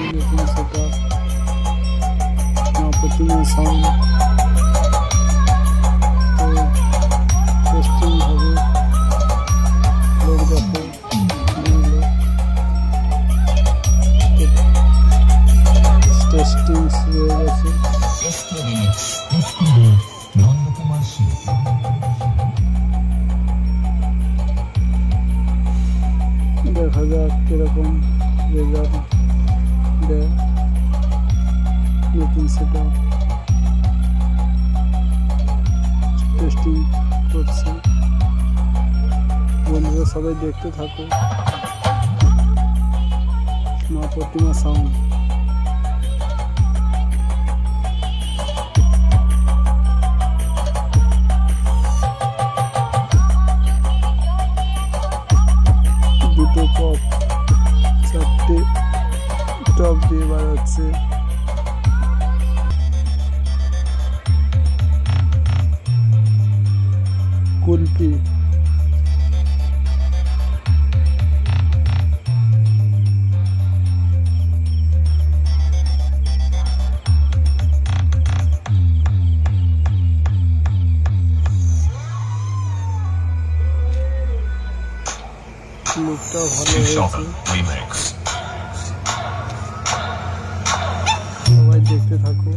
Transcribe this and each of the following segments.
নতুন সেটআপ প্রতিমা sound testing হবে লোক দেখো টেস্টিং শুরু হয়ে গেছে দেখা যাক কিরকম রেজাল্ট দেয় নতুন সেটআপ টেস্টিং করছে বন্ধুরা সবাই দেখতে থাকো মা প্রতিমা সাউন্ড দুটো পপ চারটে টপ দিয়ে বাজাচ্ছে কুলপি লুকটা ভালো হয়েছে সবাই দেখতে থাকো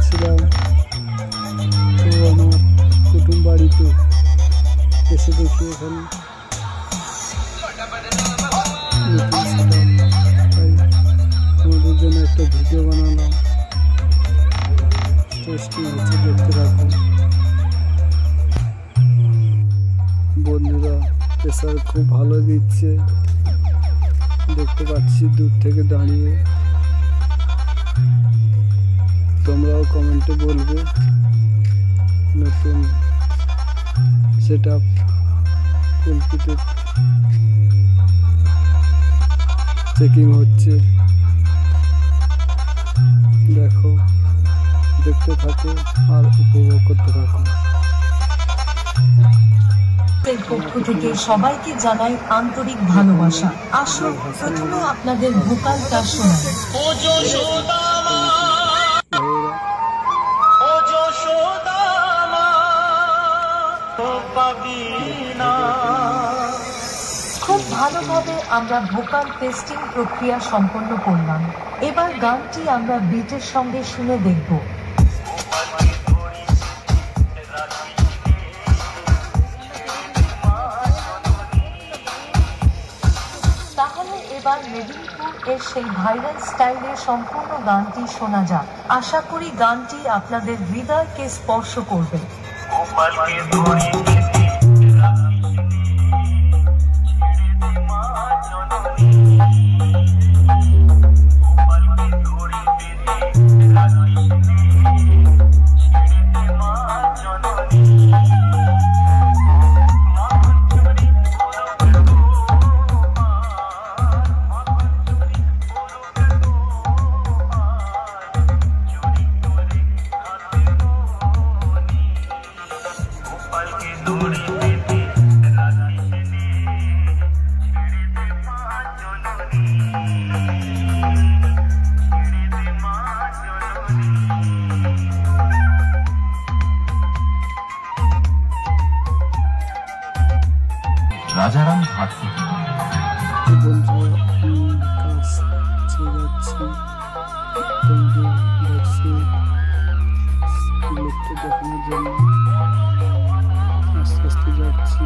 ছিলাম তো আমার কুটুম বাড়িতে এসে দেখি এখানে নতুন সেটআপ তাই তোমাদের জন্য একটা ভিডিও বানালাম টেস্টিং হচ্ছে দেখতে রাখো বন্ধুরা প্রেসার খুব ভালো দিচ্ছে দেখতে পাচ্ছি দূর থেকে দাঁড়িয়ে তোমরাও কমেন্টে বলবে নতুন সেটআপ কুলপিতে চেকিং হচ্ছে দেখো দেখতে থাকো আর উপভোগ করতে থাকো পক্ষ থেকে সবাইকে জানাই আন্তরিক ভালোবাসা আসুন প্রথমে আপনাদের ভোকালটা শোনাই খুব ভালোভাবে আমরা ভোকাল টেস্টিং প্রক্রিয়া সম্পন্ন করলাম এবার গানটি আমরা বিটের সঙ্গে শুনে দেখব তাহলে এবার মেদিনীপুর এর সেই ভাইরাল স্টাইলের সম্পূর্ণ গানটি শোনা যাক আশা করি গানটি আপনাদের হৃদয়কে স্পর্শ করবে রাজারাম ঘাট দেখানোর জন্য আস্তে আস্তে যাচ্ছি